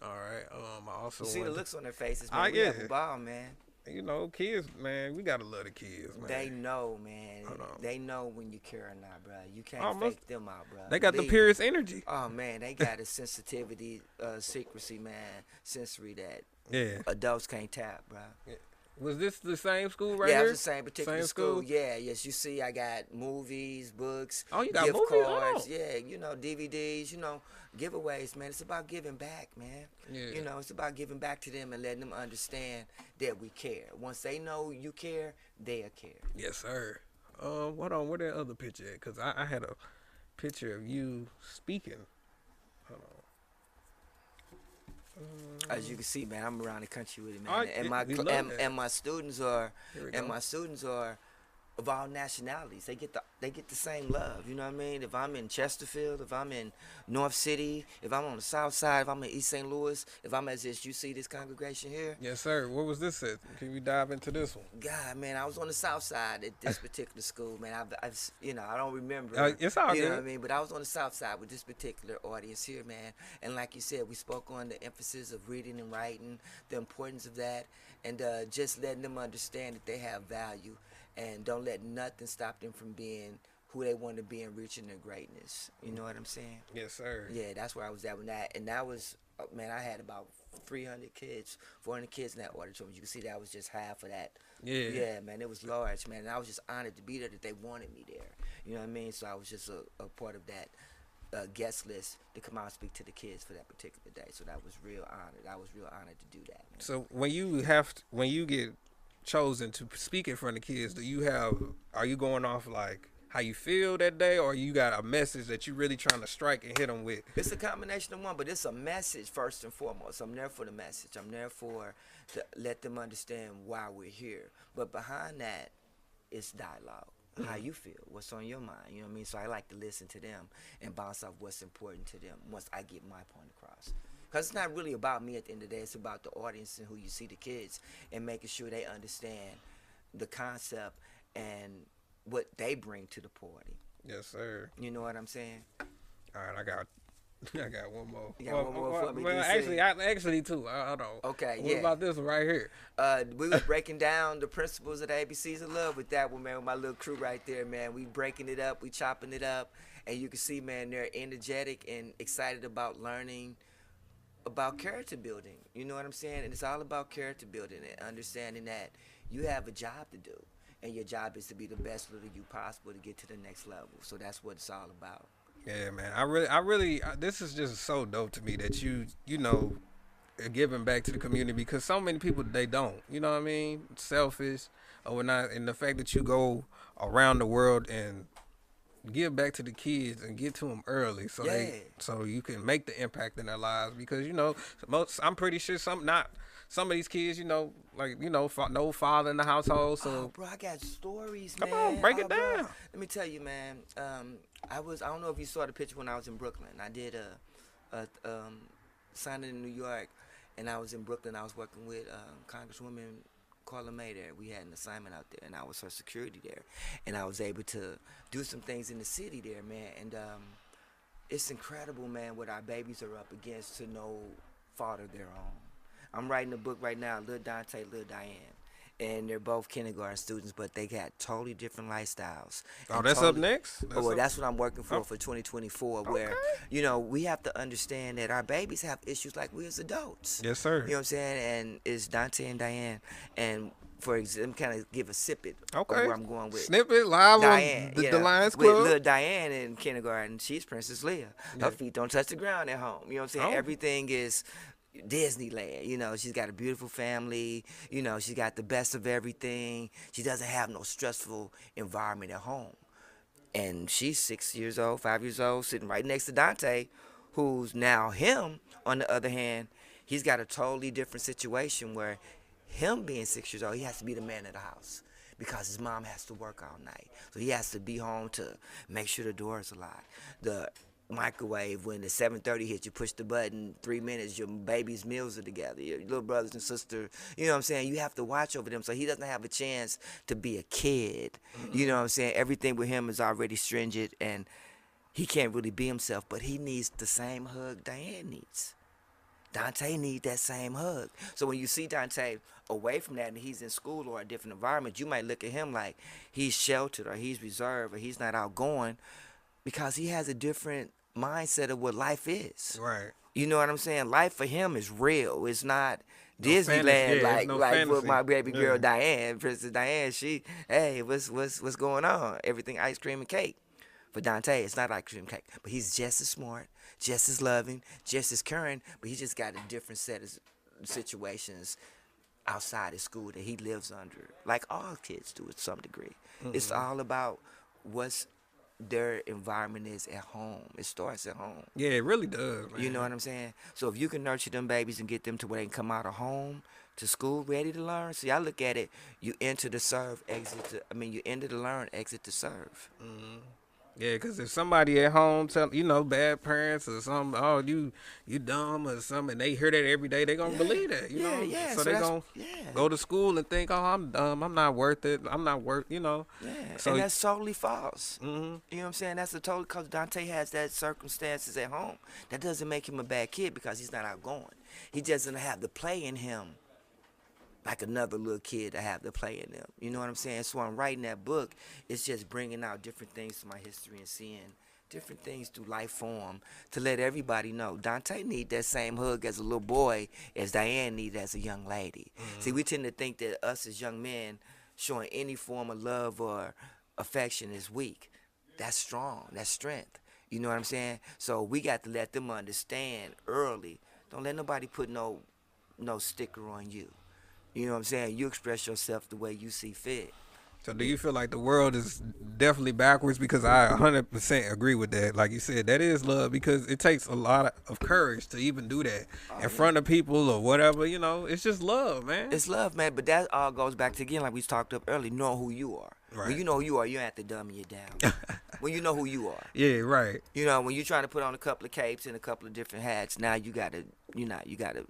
All right. I also You see the wanted- looks on their faces, man. We have a ball, man. You know, kids, man, we gotta love the kids, man. They know, man. Hold on. They know when you care or not, bro. You can't Almost- fake them out, bro. They got the Believe purest energy. Oh, man, they got a sensitivity, secrecy, man, sensory that Yeah. adults can't tap, bro. Was this the same school right Yeah, here? it was the same particular Same school. Yeah, yes. You see, I got movies, books, Oh, you got gift movies? cards. Oh. Yeah, DVDs. Giveaways, man. It's about giving back, man. Yeah. It's about giving back to them and letting them understand that we care. Once they know you care, they'll care. Yes, sir. Hold on, where that other picture at? Cause I had a picture of you speaking. Hold on. As you can see, man, I'm around the country with it, man. Oh, and we love that. and my students are Here we go. of all nationalities. They get the same love. You know what I mean? If I'm in Chesterfield, if I'm in North City, if I'm on the South Side, if I'm in East St. Louis, if I'm as this, you see this congregation here. Yes, sir. Where was this at? Can we dive into this one? God, man, I was on the South Side at this particular school, man. I've I don't remember. It's all You know good. what I mean? But I was on the South Side with this particular audience here, man. And like you said, we spoke on the emphasis of reading and writing, the importance of that, and just letting them understand that they have value. And don't let nothing stop them from being who they want to be and reaching their greatness. You know what I'm saying? Yes, sir. Yeah, that's where I was at when that. And that was, man, I had about 300 kids, 400 kids in that auditorium. You can see that was just half of that. Yeah. Yeah, man, it was large, man. And I was just honored to be there, that they wanted me there. You know what I mean? So I was just a part of that guest list to come out and speak to the kids for that particular day. So that was real honored. I was real honored to do that, man. So when you get chosen to speak in front of kids, are you going off like how you feel that day, or you got a message that you really trying to strike and hit them with? It's a combination of one, but it's a message first and foremost. I'm there for the message. I'm there to let them understand why we're here. But behind that, it's dialogue. How you feel, what's on your mind, you know what I mean? So I like to listen to them and bounce off what's important to them once I get my point across. Because it's not really about me at the end of the day. It's about the audience and who you see, the kids, and making sure they understand the concept and what they bring to the party. Yes, sir. You know what I'm saying? All right, I got one more. You got one more for me, Well, DC? actually two. Hold on. Okay, What yeah. about this one right here? We was breaking down the principles of the ABCs of love with that one, man, with my little crew right there, man. We breaking it up, we chopping it up, and you can see, man, they're energetic and excited about learning about character building. You know what I'm saying? And it's all about character building and understanding that you have a job to do, and your job is to be the best little you possible to get to the next level. So that's what it's all about. Yeah, man. I really, this is just so dope to me that you are giving back to the community, because so many people, they don't. You know what I mean? Selfish or whatnot. And the fact that you go around the world and give back to the kids and get to them early, so you can make the impact in their lives. Because I'm pretty sure some of these kids, no father in the household. So Oh, bro, I got stories, come man. on, break it Bro. down. Let me tell you, man. I don't know if you saw the picture when I was in Brooklyn. I did a signing in New York, and I was in Brooklyn. I was working with Congresswoman Carla May there. We had an assignment out there, and I was her security there. And I was able to do some things in the city there, man. And it's incredible, man, what our babies are up against to no fault of their own. I'm writing a book right now, Lil Dante, Lil Diane. And they're both kindergarten students, but they got totally different lifestyles. Oh, that's up next? That's what I'm working for 2024, where, we have to understand that our babies have issues like we as adults. Yes, sir. You know what I'm saying? And it's Dante and Diane. And for example, kind of give a snippet of Okay. where I'm going with Snippet live Diane. on the Lions Club. With little Diane in kindergarten, she's Princess Leia. Her feet don't touch the ground at home. You know what I'm saying? Oh. Everything is Disneyland. She's got a beautiful family. She's got the best of everything. She doesn't have no stressful environment at home. And she's 5 years old, sitting right next to Dante, who's now him. On the other hand, he's got a totally different situation where him being 6 years old, he has to be the man of the house because his mom has to work all night. So he has to be home to make sure the doors are locked. The microwave, when the 7:30 hits, you push the button, 3 minutes, your baby's meals are together, your little brothers and sisters, you know what I'm saying? You have to watch over them, so he doesn't have a chance to be a kid. You know what I'm saying? Everything with him is already stringent, and he can't really be himself, but he needs the same hug Diane needs. Dante needs that same hug. So when you see Dante away from that and he's in school or a different environment, you might look at him like he's sheltered or he's reserved or he's not outgoing, because he has a different mindset of what life is. Right. You know what I'm saying? Life for him is real. It's not Disneyland, yeah, it's no like with fantasy. my baby girl Yeah. Diane, Princess Diane. She, hey, what's going on? Everything ice cream and cake. For Dante, it's not ice cream and cake, but he's just as smart, just as loving, just as caring, but he just got a different set of situations outside of school that he lives under, like all kids do to some degree. It's all about what's their environment is at home. It starts at home. Yeah, it really does, man. You know what I'm saying? So if you can nurture them babies and get them to where they can come out of home to school ready to learn. See, I look at it, you enter to serve, you enter to learn, exit to serve. Yeah, because if somebody at home tell bad parents or something, oh you dumb or something, and they hear that every day, they gonna believe that, you know. Yeah. So they gonna go to school and think, oh, I'm dumb, I'm not worth it, I'm not worth, Yeah, So and that's totally false. Mm-hmm. You know what I'm saying? That's a total, because Dante has that circumstances at home. That doesn't make him a bad kid because he's not outgoing. He doesn't have the play in him like another little kid to have the play in them. You know what I'm saying? So I'm writing that book. It's just bringing out different things to my history and seeing different things through life form to let everybody know Dante need that same hug as a little boy as Diane need as a young lady. See, we tend to think that us as young men showing any form of love or affection is weak. That's strong. That's strength. You know what I'm saying? So we got to let them understand early. Don't let nobody put no sticker on you. You know what I'm saying? You express yourself the way you see fit. So do you feel like the world is definitely backwards? Because I 100% agree with that. Like you said, that is love, because it takes a lot of courage to even do that in front of people or whatever, It's just love, man. It's love, man, but that all goes back to, again, like we talked up earlier, know who you are. Right. When you know who you are, you don't have to dummy it down. When you know who you are. Yeah, right. When you're trying to put on a couple of capes and a couple of different hats, now you got to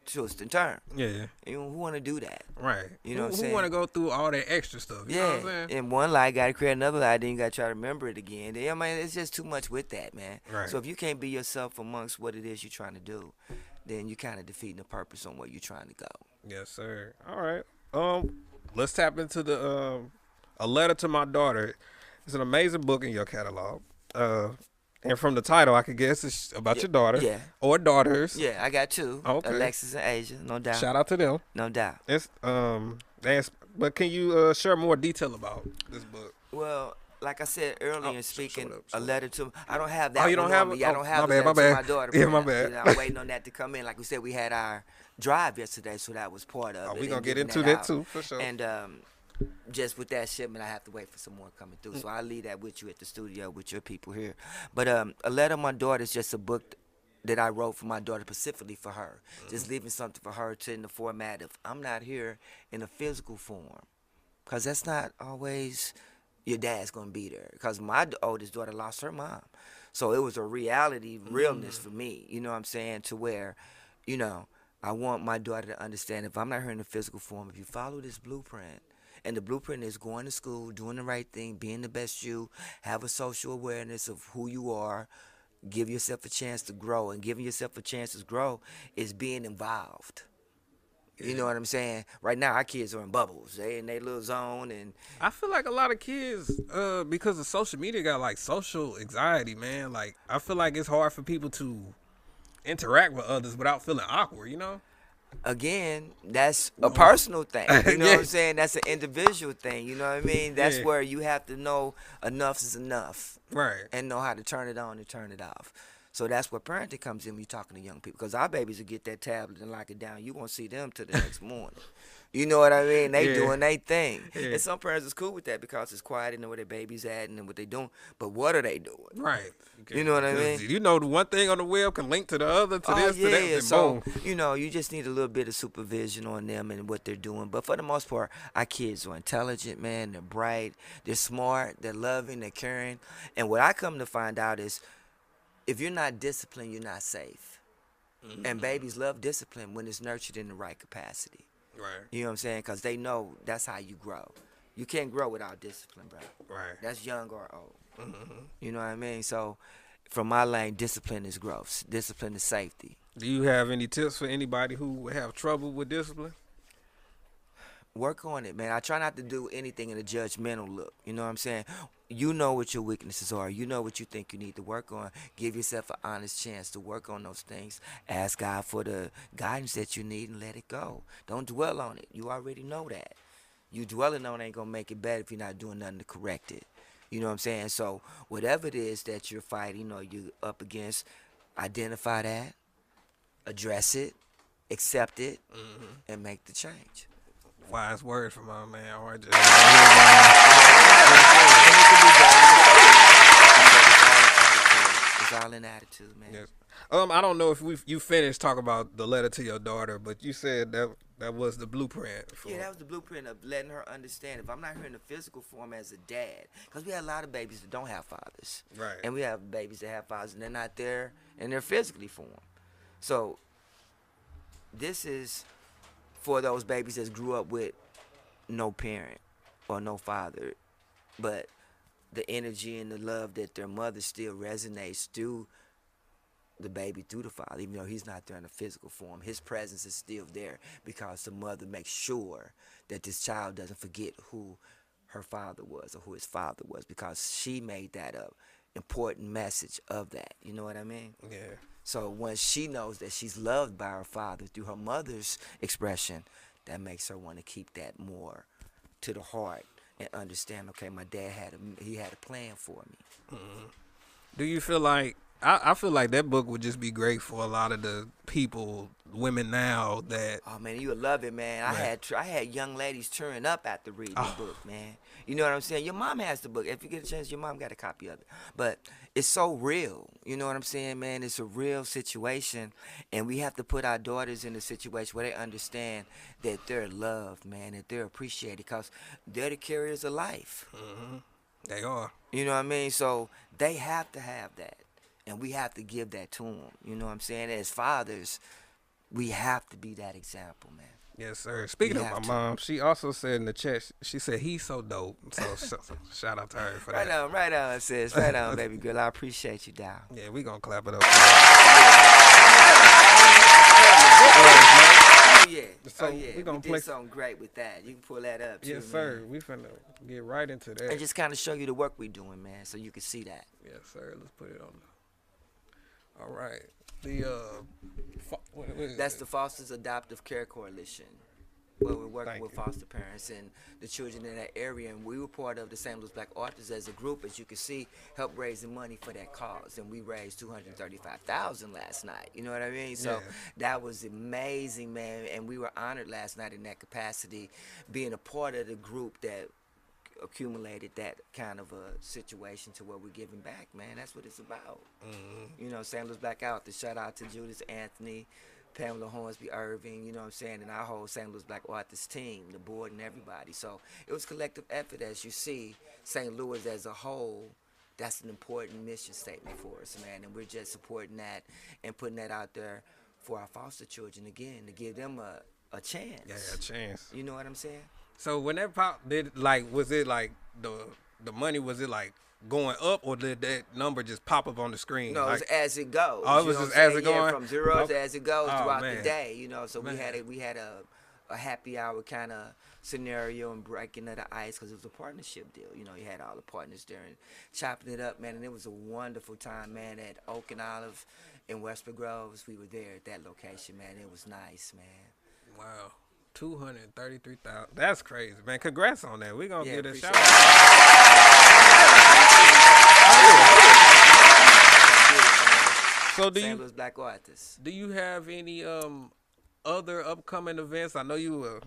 twist and turn. Yeah. Who want to do that? Right. You know what I'm saying? Who want to go through all that extra stuff? You know what I'm saying? And one lie got to create another lie, then you got to try to remember it again. I mean, it's just too much with that, man. Right. So if you can't be yourself amongst what it is you're trying to do, then you're kind of defeating the purpose on where you're trying to go. Yes, sir. All right. Let's tap into the A Letter to My Daughter. It's an amazing book in your catalog. And from the title, I could guess it's about your daughter. Yeah. Or daughters. Yeah, I got two. Okay. Alexis and Asia, no doubt. Shout out to them. No doubt. It's but can you share more detail about this book? Well, like I said earlier in speaking, short up. A Letter to, I don't have that. Oh, you don't one have on it? me. I Oh, don't have my A bad, my Letter to bad. my daughter. Yeah, but my bad. I'm waiting on that to come in. Like we said, we had our drive yesterday, so that was part of it. We're going and to get getting into that out. too, for sure. And just with that shipment, I have to wait for some more coming through. So I'll leave that with you at the studio with your people here. But A Letter to My Daughter is just a book that I wrote for my daughter, specifically for her. Just leaving something for her to in the format of, I'm not here in a physical form. Because that's not always your dad's going to be there. Because my oldest daughter lost her mom. So it was a reality, realness for me, you know what I'm saying, to where, I want my daughter to understand, if I'm not here in the physical form, if you follow this blueprint, and the blueprint is going to school, doing the right thing, being the best you, have a social awareness of who you are, give yourself a chance to grow. And giving yourself a chance to grow is being involved. You know what I'm saying? Right now, our kids are in bubbles. They in their little zone. And I feel like a lot of kids, because of social media, got like social anxiety, man. Like, I feel like it's hard for people to interact with others without feeling awkward, Again, that's a personal thing. You know Yeah. what I'm saying? That's an individual thing. You know what I mean? That's Yeah. where you have to know enough is enough. Right. And know how to turn it on and turn it off. So that's where parenting comes in when you're talking to young people. Because our babies will get that tablet and lock it down. You won't see them till the next morning. You know what I mean? They Yeah. doing their thing. Yeah. And some parents is cool with that because it's quiet and know where their baby's at and what they doing. But what are they doing? Right. You know what I mean? The one thing on the web can link to the other, to this, to that, and so boom. you just need a little bit of supervision on them and what they're doing. But for the most part, our kids are intelligent, man. They're bright, they're smart, they're loving, they're caring. And what I come to find out is, if you're not disciplined, you're not safe. And babies love discipline when it's nurtured in the right capacity. Right. You know what I'm saying? Because they know that's how you grow. You can't grow without discipline, bro. Right. That's young or old. You know what I mean? So, from my lane, discipline is growth. Discipline is safety. Do you have any tips for anybody who have trouble with discipline? Work on it, man. I try not to do anything in a judgmental look. You know what I'm saying? you know what your weaknesses are. You know what you think you need to work on. Give yourself an honest chance to work on those things. Ask God for the guidance that you need and let it go. Don't dwell on it. You already know that. You dwelling on it ain't going to make it better if you're not doing nothing to correct it. You know what I'm saying? So whatever it is that you're fighting or you're up against, identify that, address it, accept it, and make the change. Wise word from my man. It's all in attitude, man. Yes. I don't know if you finished talking about the letter to your daughter, but you said that was the blueprint. Yeah, that was the blueprint of letting her understand. If I'm not here in the physical form as a dad, because we have a lot of babies that don't have fathers, right? And we have babies that have fathers and they're not there and they're physically formed. So this is for those babies that grew up with no parent or no father, but the energy and the love that their mother still resonates through the baby, through the father, even though he's not there in a physical form. His presence is still there because the mother makes sure that this child doesn't forget who her father was or who his father was, because she made that a important message of that. You know what I mean? Yeah. So once she knows that she's loved by her father through her mother's expression, that makes her want to keep that more to the heart and understand, okay, my dad had a plan for me. Mm-hmm. Do you feel like, I feel like that book would just be great for a lot of the people, women now that. Oh man, you would love it, man. I had young ladies turning up after reading the book, man. You know what I'm saying? Your mom has the book. If you get a chance, your mom got a copy of it. But it's so real. You know what I'm saying, man? It's a real situation, and we have to put our daughters in a situation where they understand that they're loved, man, that they're appreciated, because they're the carriers of life. Mm-hmm. They are. You know what I mean? So they have to have that. And we have to give that to them. You know what I'm saying? As fathers, we have to be that example, man. Yes, sir. Speaking of my mom, she also said in the chat, she said, he's so dope. So shout out to her for that. Right on, sis. Right on, baby girl. I appreciate you, Dow. Yeah, we going to clap it up. So we did something great with that. You can pull that up, too, yes, sir. man. We finna get right into that. And just kind of show you the work we doing, man, so you can see that. Yes, sir. Let's put it on there. All right. That's the Foster's Adoptive Care Coalition, where we're working with foster parents and the children in that area. And we were part of the St. Louis Black Authors as a group, as you can see, help raising money for that cause. And we raised $235,000 last night. You know what I mean? So that was amazing, man. And we were honored last night in that capacity, being a part of the group that accumulated that kind of a situation to where we're giving back, man. That's what it's about. Mm-hmm. You know, St. Louis Black Authors. Shout out to Judas Anthony, Pamela Hornsby Irving, you know what I'm saying, and our whole St. Louis Black Authors team, the board and everybody. So it was collective effort. As you see, St. Louis as a whole, that's an important mission statement for us, man. And we're just supporting that and putting that out there for our foster children, again, to give them a chance. Yeah, a chance. You know what I'm saying? So when that was it like the money, was it like going up, or did that number just pop up on the screen? No, like, it was as it goes. Oh, it was just as it going? From zero to as it goes throughout man. the day, you know. So we had a happy hour kind of scenario and breaking of the ice, because it was a partnership deal. You know, you had all the partners there and chopping it up, man. And it was a wonderful time, man, at Oak and Olive in Westbrook Groves. We were there at that location, man. It was nice, man. Wow. 233,000. That's crazy, man. Congrats on that. We're going to get a shout out. So St. Louis Black Authors. Do you have any other upcoming events? I know you a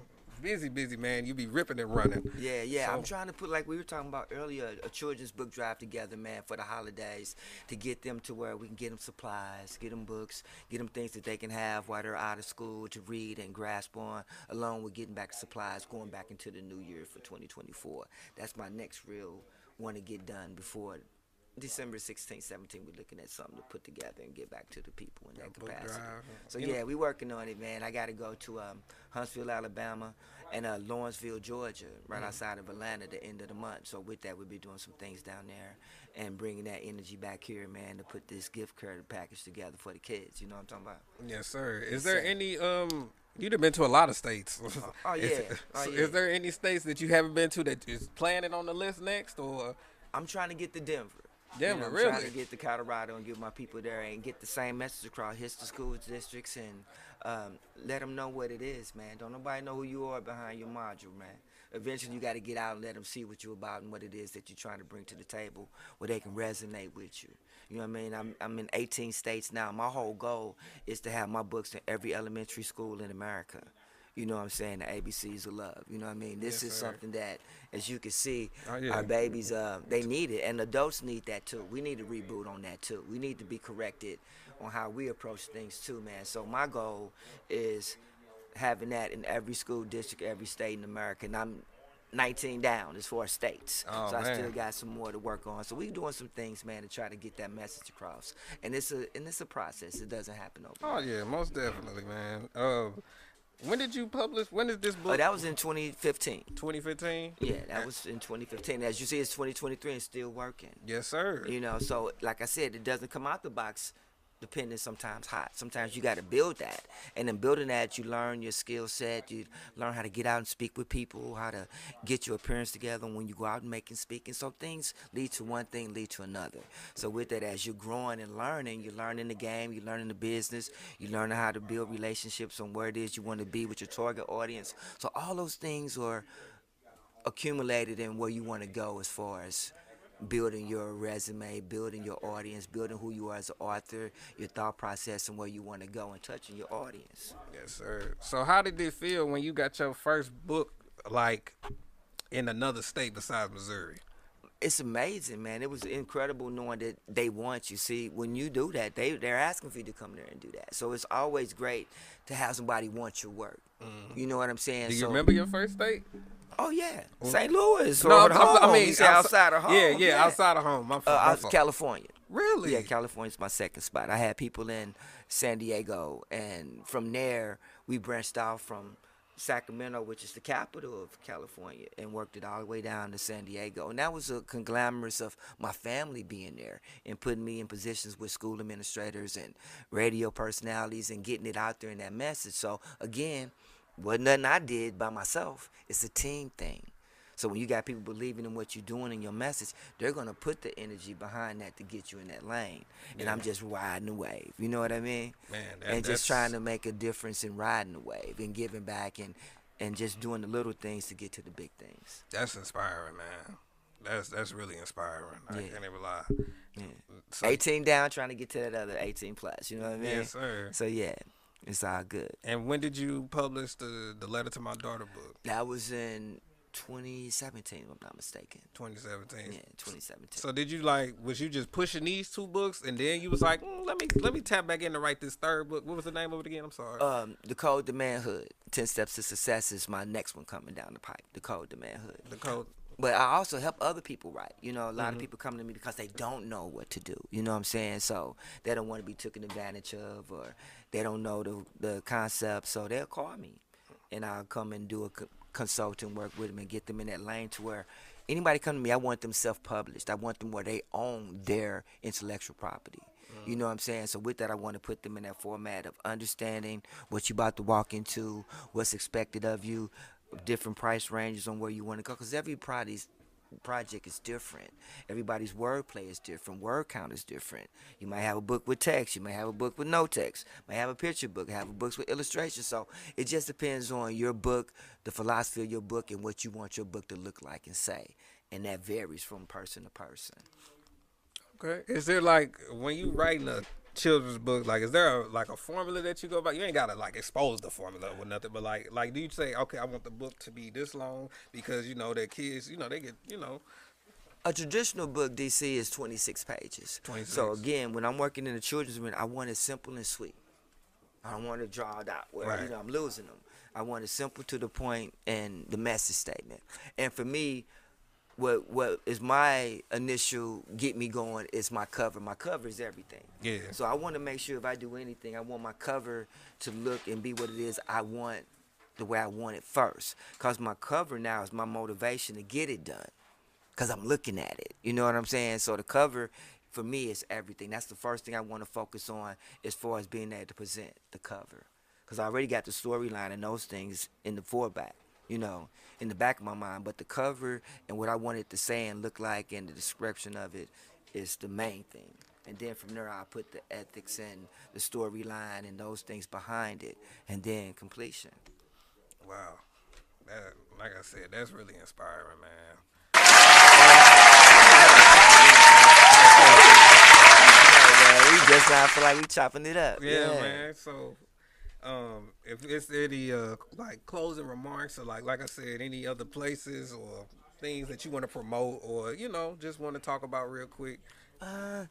busy man. You be ripping and running. Yeah. So, I'm trying to put, like we were talking about earlier, a children's book drive together, man, for the holidays, to get them to where we can get them supplies, get them books, get them things that they can have while they're out of school to read and grasp on, along with getting back supplies, going back into the new year for 2024. That's my next real one to get done before December 16th, 17th. We're looking at something to put together and get back to the people in that capacity. So we working on it, man. I got to go to Huntsville, Alabama, and Lawrenceville, Georgia, right outside of Atlanta, the end of the month. So with that, we'll be doing some things down there and bringing that energy back here, man, to put this gift card package together for the kids. You know what I'm talking about? Yes, sir. Is there any you've been to a lot of states. Oh yeah. Is there any states that you haven't been to that is planning on the list next, or I'm trying to get to Denver. Denver, I'm really? trying to get to Colorado and get my people there and get the same message across. Hit the school districts and let them know what it is, man. Don't nobody know who you are behind your module, man. Eventually, you got to get out and let them see what you're about and what it is that you're trying to bring to the table where they can resonate with you. You know what I mean? I'm in 18 states now. My whole goal is to have my books in every elementary school in America. You know what I'm saying? The ABCs of love. You know what I mean? This Yes, is sir. something that, as you can see, Oh, yeah. our babies, they need it. And adults need that too. We need to reboot on that too. We need to be corrected on how we approach things too, man. So my goal is having that in every school district, every state in America. And I'm 19 down as far as states. Oh, so I man. still got some more to work on. So we doing some things, man, to try to get that message across. And it's a process. It doesn't happen overnight. Oh yeah, most definitely, man. When did you publish? When did this book? Oh, that was in 2015. 2015. Yeah, that was in 2015. As you see, it's 2023 and still working. Yes, sir. You know, so like I said, it doesn't come out the box depending sometimes hot. Sometimes you got to build that. And in building that, you learn your skill set. You learn how to get out and speak with people, how to get your appearance together when you go out and making speaking. So things lead to one thing, lead to another. So with that, as you're growing and learning, you're learning the game, you're learning the business, you're learning how to build relationships on where it is you want to be with your target audience. So all those things are accumulated in where you want to go as far as building your resume, building your audience, building who you are as an author, your thought process, and where you want to go, and touching your audience. Yes, sir. So how did it feel when you got your first book, like, in another state besides Missouri? It's amazing, man. It was incredible knowing that they want you. See, when you do that, they're asking for you to come there and do that. So it's always great to have somebody want your work. You know what I'm saying? Do you remember your first state? Oh, yeah. St. Louis. No, Or home. I mean, You say outside of home. Yeah, outside of home. I was California. Really? Yeah, California's my second spot. I had people in San Diego, and from there, we branched out from Sacramento, which is the capital of California, and worked it all the way down to San Diego. And that was a conglomerate of my family being there and putting me in positions with school administrators and radio personalities and getting it out there in that message. So, again, wasn't nothing I did by myself. It's a team thing. So when you got people believing in what you're doing and your message, they're going to put the energy behind that to get you in that lane. And I'm just riding the wave. You know what I mean? Man, and just trying to make a difference in riding the wave and giving back and just doing the little things to get to the big things. That's inspiring, man. That's really inspiring. I can't even lie. Yeah. So, 18 down, trying to get to that other 18 plus. You know what I mean? Yes, sir. So, yeah, it's all good. And when did you publish the Letter to My Daughter book? That was in 2017, if I'm not mistaken. 2017. Yeah, 2017. So did you was you just pushing these two books and then you was like, let me tap back in to write this third book? What was the name of it again? I'm sorry. The Code to Manhood, 10 Steps to Success is my next one coming down the pipe. The Code to Manhood. The Code. But I also help other people write. You know, a lot of people come to me because they don't know what to do. You know what I'm saying? So they don't want to be taken advantage of, or they don't know the concept. So they'll call me, and I'll come and do a consulting work with them and get them in that lane to where anybody come to me, I want them self-published. I want them where they own their intellectual property. You know what I'm saying? So with that, I want to put them in that format of understanding what you're about to walk into, what's expected of you, different price ranges on where you want to go, because every project is different. Everybody's wordplay is different. Word count is different. You might have a book with text. You might have a book with no text. You might have a picture book. Have books with illustrations. So it just depends on your book, the philosophy of your book, and what you want your book to look like and say. And that varies from person to person. Okay. Is there when you writing a children's book, is there a formula that you go by? You ain't gotta expose the formula or nothing, but do you say, okay, I want the book to be this long because their kids, they get A traditional book, DC, is 26 pages. 26. So again, when I'm working in the children's room, I want it simple and sweet. I don't want to draw it out where Right. I'm losing them. I want it simple to the point and the message statement. And for me, what is my initial get me going is my cover. My cover is everything. Yeah. So I want to make sure if I do anything, I want my cover to look and be what it is I want, the way I want it first. Because my cover now is my motivation to get it done. Because I'm looking at it. You know what I'm saying? So the cover, for me, is everything. That's the first thing I want to focus on as far as being able to present the cover. Because I already got the storyline and those things in the foreback. you know, in the back of my mind. But the cover and what I wanted to say and look like and the description of it is the main thing. And then from there, I put the ethics and the storyline and those things behind it, and then completion. Wow. That, like I said, that's really inspiring, man. We just now feel like we chopping it up. Yeah, man. So, if it's any like closing remarks or like I said, any other places or things that you want to promote or just want to talk about real quick.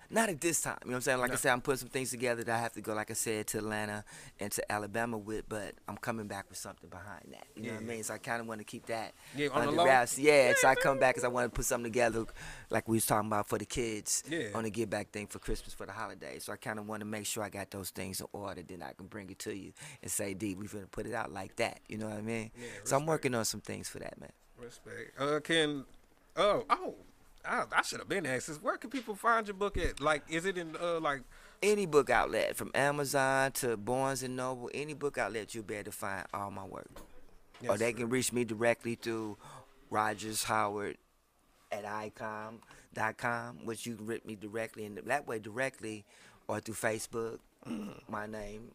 Not at this time. You know what I'm saying? Like No. I said, I'm putting some things together that I have to go, like I said, to Atlanta and to Alabama with, but I'm coming back with something behind that. You know what I mean? So I kind of want to keep that On the under low. wraps. Yeah, so I come back because I want to put something together like we was talking about for the kids Yeah. on the give back thing for Christmas for the holidays. So I kind of want to make sure I got those things in order. Then I can bring it to you and say, D, we're going to put it out like that. You know what I mean? Yeah, So I'm respect. working on some things for that, man. Respect. I should have been asked this. Where can people find your book at? Like, is it in like? Any book outlet, from Amazon to Barnes and Noble, any book outlet, you'll be able to find all my work. Or they can reach me directly through Rogers Howard at icom.com, which you can reach me directly, and that way directly, or through Facebook, my name,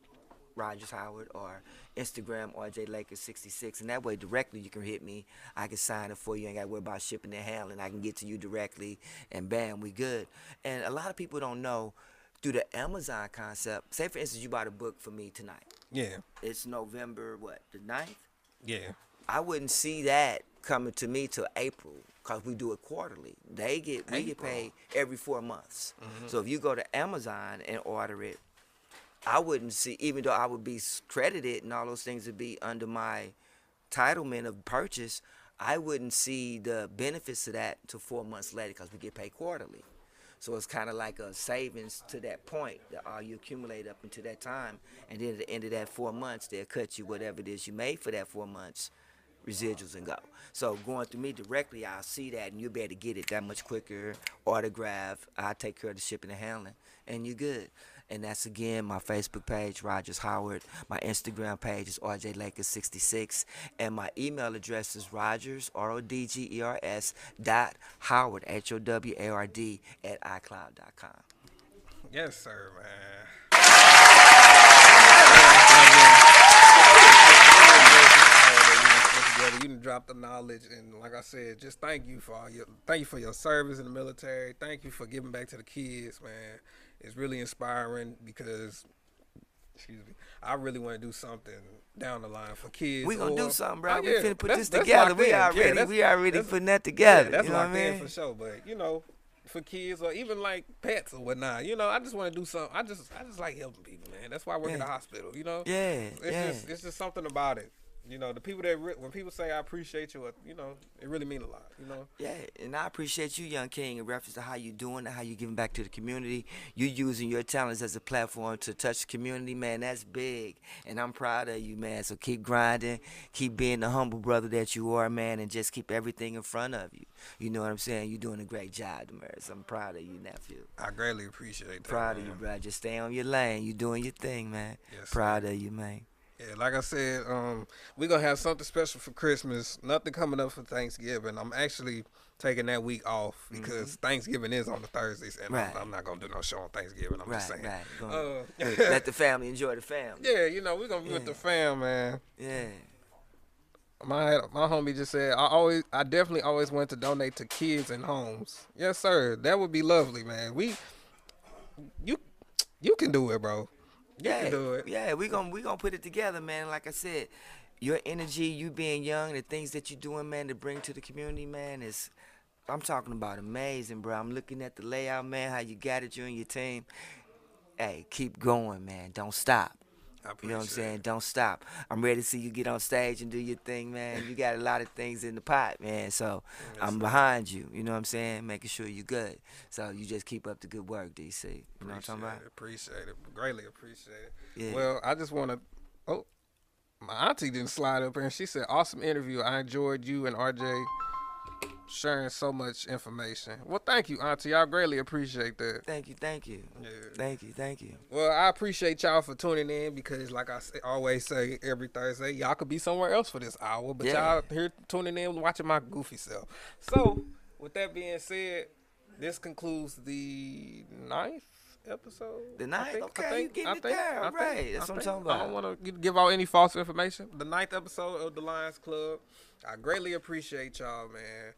Rogers Howard, or Instagram, RJ Lakers 66, and that way directly you can hit me. I can sign it for you. Ain't got to worry about shipping and handling. I can get to you directly, and bam, we good. And a lot of people don't know through the Amazon concept. Say for instance, you bought a book for me tonight. Yeah. It's November the 9th. Yeah. I wouldn't see that coming to me till April because we do it quarterly. We get paid every 4 months. So if you go to Amazon and order it, I wouldn't see, even though I would be credited and all those things would be under my entitlement of purchase, I wouldn't see the benefits of that until 4 months later because we get paid quarterly. So it's kind of like a savings to that point that all you accumulate up until that time, and then at the end of that 4 months, they'll cut you whatever it is you made for that 4 months, residuals, and go. So going through me directly, I'll see that, and you'll be able to get it that much quicker, autograph. I'll take care of the shipping and handling, and you're good. And that's, again, my Facebook page, Rogers Howard. My Instagram page is RJ Lakers 66. And my email address is Rogers, RODGERS, .Howard, HOWARD, at iCloud.com. Yes, sir, man. You done dropped the knowledge, and like I said, just thank you for your service in the military. Thank you for giving back to the kids, man. It's really inspiring because, I really want to do something down the line for kids. We gonna do something, bro. We yeah, finna put this that's together. locked in. We already putting that together. That's you know what locked I in mean? for sure. But for kids or even like pets or whatnot, I just want to do something. I just like helping people, man. That's why I work in the hospital. It's just something about it. The people when people say I appreciate you, it really means a lot. Yeah, and I appreciate you, Young King, in reference to how you doing it, how you giving back to the community. You using your talents as a platform to touch the community, man. That's big, and I'm proud of you, man. So keep grinding, keep being the humble brother that you are, man, and just keep everything in front of you. You know what I'm saying? You're doing a great job, Damaris. I'm proud of you, nephew. I greatly appreciate that. Proud of you, bro. Just stay on your lane. You doing your thing, man. Yes, proud of you, man. Yeah, like I said, we're going to have something special for Christmas. Nothing coming up for Thanksgiving. I'm actually taking that week off because Thanksgiving is on the Thursdays, and I'm not going to do no show on Thanksgiving. I'm just saying. Let the family enjoy the family. Yeah, we're going to be with the fam, man. Yeah. My homie just said, I definitely always wanted to donate to kids and homes. Yes, sir. That would be lovely, man. You can do it, bro. You can do it. Yeah, we gonna put it together, man. Like I said, your energy, you being young, the things that you're doing, man, to bring to the community, man, I'm talking about amazing, bro. I'm looking at the layout, man, how you got it, you and your team. Hey, keep going, man. Don't stop. You know what I'm saying? Don't stop. I'm ready to see you get on stage and do your thing, man. You got a lot of things in the pot, man. So I'm behind you. You know what I'm saying? Making sure you're good. So you just keep up the good work, DC. You know what I'm talking about? Appreciate it. Greatly appreciate it. Yeah. Well, I just want to. My auntie didn't slide up here, and she said, "Awesome interview. I enjoyed you and RJ sharing so much information. Well, thank you, Auntie. I greatly appreciate that. Thank you. Yeah. Thank you. Well, I appreciate y'all for tuning in because, like I always say every Thursday, y'all could be somewhere else for this hour, but y'all here tuning in, watching my goofy self. So, with that being said, this concludes the 9th episode. The 9th? Okay, you getting it down. Right, that's what I'm talking about. I don't want to give out any false information. The 9th episode of the Lions Club. I greatly appreciate y'all, man.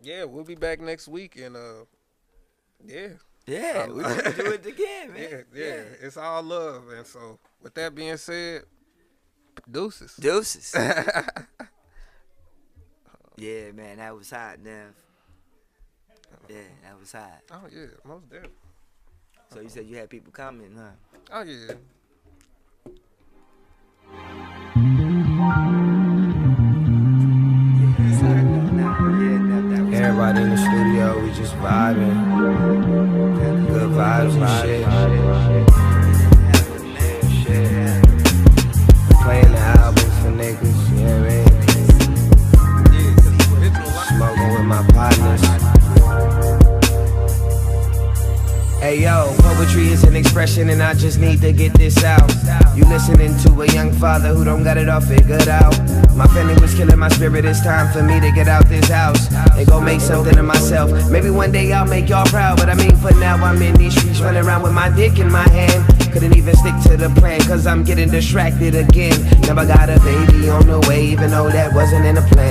Yeah, we'll be back next week, and yeah, we can do it again, man. Yeah, it's all love, and so with that being said, deuces. Yeah, man, that was hot, Nev. Yeah, that was hot. Oh yeah, most definitely. So you said you had people commenting, huh? Oh yeah. Everybody in the studio, we just vibing. Good vibes and shit. Playing the albums for niggas, you know what I mean? Smoking with my partners. Hey yo, poetry is an expression and I just need to get this out. You listening to a young father who don't got it all figured out. My family was killing my spirit, it's time for me to get out this house and go make something of myself. Maybe one day I'll make y'all proud, but I mean for now I'm in these streets running around with my dick in my hand. Couldn't even stick to the plan cause I'm getting distracted again. Never got a baby on the way even though that wasn't in the plan.